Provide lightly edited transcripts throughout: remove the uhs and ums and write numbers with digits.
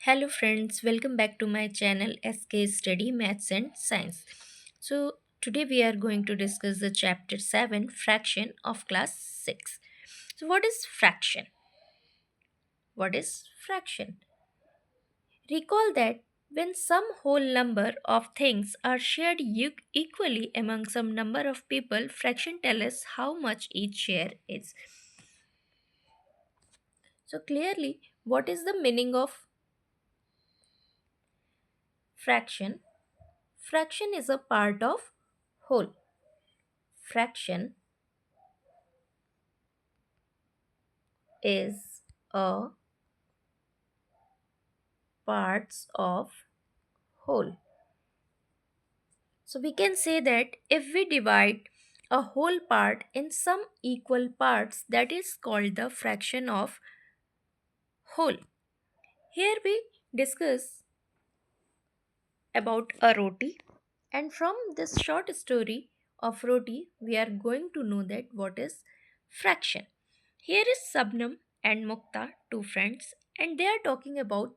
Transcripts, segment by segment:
Hello friends, welcome back to my channel SK Study Maths and Science. So today we are going to discuss the chapter 7 fraction of class 6. So what is fraction? What is fraction? Recall that when some whole number of things are shared equally among some number of people, fraction tell us how much each share is. So clearly, what is the meaning of fraction? Fraction is a part of whole. Fraction is a parts of whole. So we can say that if we divide a whole part in some equal parts, that is called the fraction of whole. Here we discuss about a roti, and from this short story of roti we are going to know that what is fraction. Here is Sabnam and Mukta, two friends, and they are talking about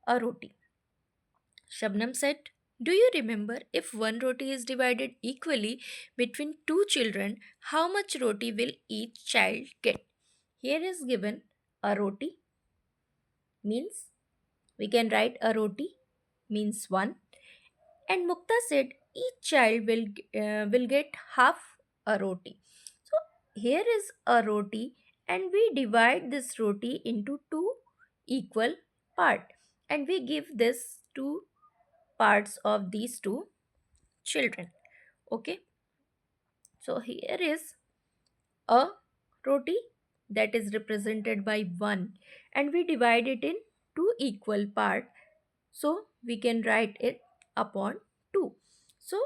a roti. Shabnam said, "Do you remember if one roti is divided equally between two children, how much roti will each child get?" Here is given a roti means we can write a roti means one, and Mukta said each child will get half a roti. So here is a roti, and we divide this roti into two equal part, and we give this two parts of these two children. Okay, so here is a roti that is represented by 1, and we divide it in two equal part, so we can write it upon 2. So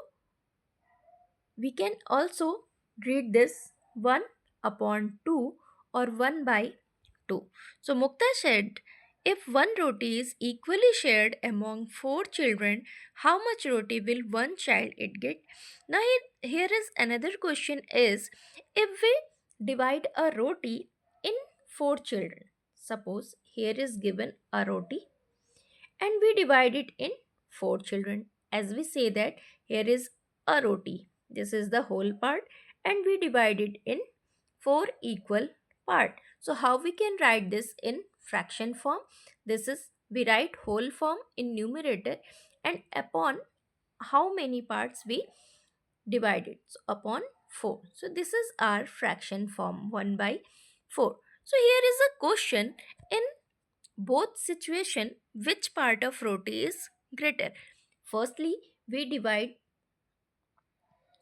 we can also read this 1 upon 2 or 1 by 2. So Mukta said, if one roti is equally shared among four children, how much roti will one child it get? Now here is another question is, if we divide a roti in four children, suppose here is given a roti and we divide it in four children, as we say that here is a roti, this is the whole part, and we divide it in four equal part. So how we can write this in fraction form? This is we write whole form in numerator, and upon how many parts we divide it, so upon 4. So this is our fraction form, 1 by 4. So here is a question, in both situation which part of roti is greater? Firstly, we divide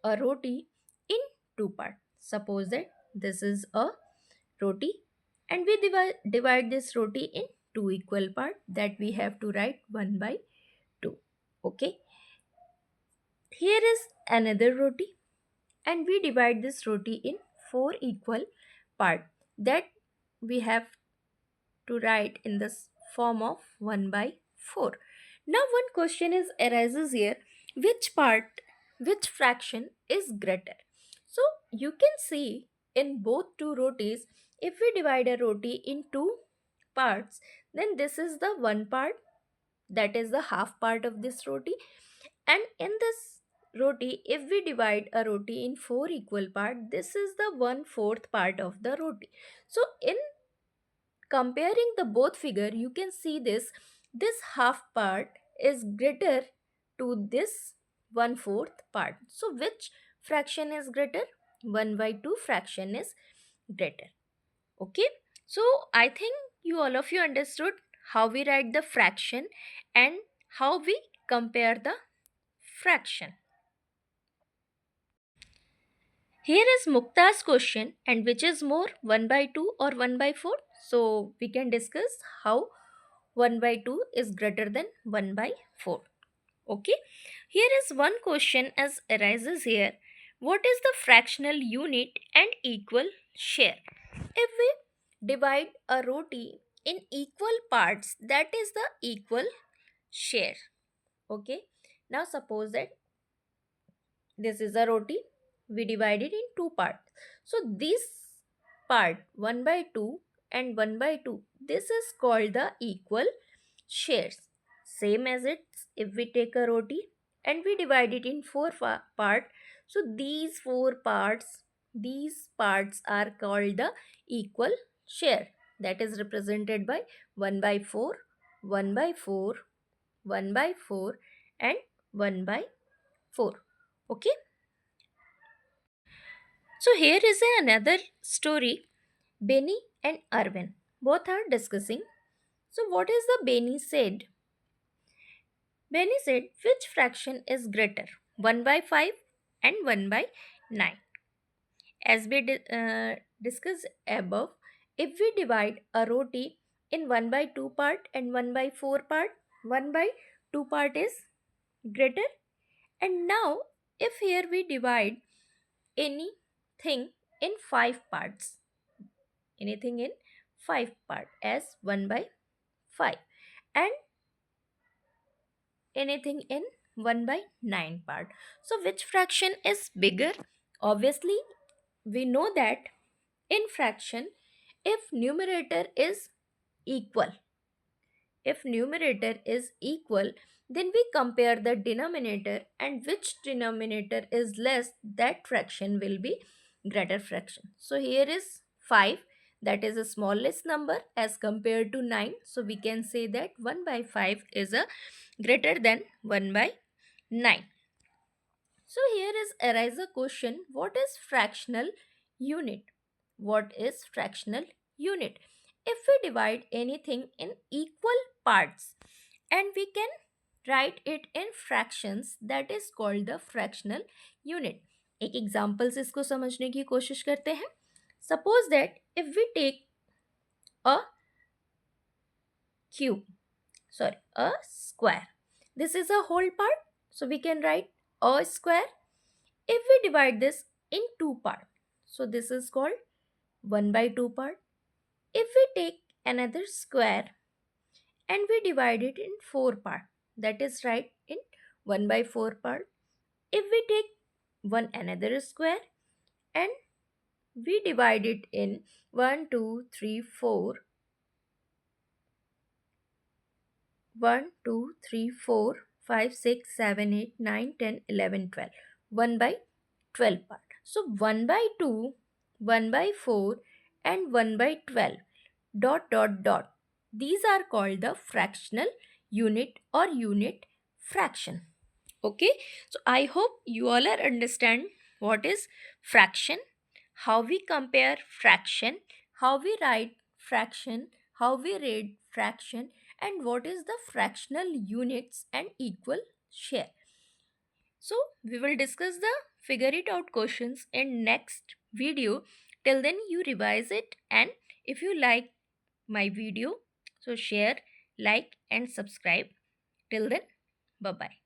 a roti in two parts. Suppose that this is a roti, and we divide this roti in two equal part, that we have to write 1 by 2. Okay, here is another roti, and we divide this roti in four equal part, that we have to write in this form of 1 by 4. Now one question is arises here, which part, which fraction is greater? So you can see in both two rotis, if we divide a roti in two parts, then this is the one part, that is the half part of this roti, and in this roti, if we divide a roti in four equal part, this is the 1/4 part of the roti. So in comparing the both figure, you can see this half part is greater to this 1/4 part. So which fraction is greater? 1 by 2 fraction is greater. Okay, so I think you all of you understood how we write the fraction and how we compare the fraction. Here is Mukta's question, and which is more, 1 by 2 or 1 by 4? So we can discuss how 1 by 2 is greater than 1 by 4. Okay, here is one question as arises here. What is the fractional unit and equal share? If we divide a roti in equal parts, that is the equal share. Okay, now suppose that this is a roti, we divide it in two parts. So this part 1 by 2 and 1 by 2, this is called the equal shares. Same as it's if we take a roti and we divide it in four part. So these parts are called the equal share. That is represented by 1 by 4, 1 by 4, 1 by 4 and 1 by 4. Okay. So here is another story. Benny and Arvin both are discussing. So what is the Benny said? Benny said, which fraction is greater, 1 by 5 and 1 by 9? As we discussed above, if we divide a roti in 1 by 2 part and 1 by 4 part, 1 by 2 part is greater. And now, if here we divide anything in 5 parts, anything in 5 part as 1 by 5, and anything in 1 by 9 part. So which fraction is bigger? Obviously, we know that in fraction, if numerator is equal, if numerator is equal, then we compare the denominator, and which denominator is less, that fraction will be greater fraction. So here is 5, that is the smallest number as compared to 9. So we can say that 1 by 5 is a greater than 1 by 9. So here is arise a question, what is fractional unit? What is fractional unit? If we divide anything in equal parts and we can write it in fractions, that is called the fractional unit. एक example से इसको समझने की कोशिश करते हैं. Suppose that if we take a cube, sorry, a square, this is a whole part, so we can write a square. If we divide this in two parts, so this is called 1 by 2 part. If we take another square and we divide it in 4 part, that is right in 1 by 4 part. If we take one another square and we divide it in 1, 2, 3, 4, 1, 2, 3, 4, 5, 6, 7, 8, 9, 10, 11, 12, 1 by 12 part. So 1 by 2, 1 by 4 and 1 by 12 dot dot dot. These are called the fractional unit or unit fraction. Okay, so I hope you all are understand what is fraction, how we compare fraction, how we write fraction, how we read fraction, and what is the fractional units and equal share. So we will discuss the figure it out questions in next video. Till then you revise it, and if you like my video, so share, like and subscribe. Till then, bye bye.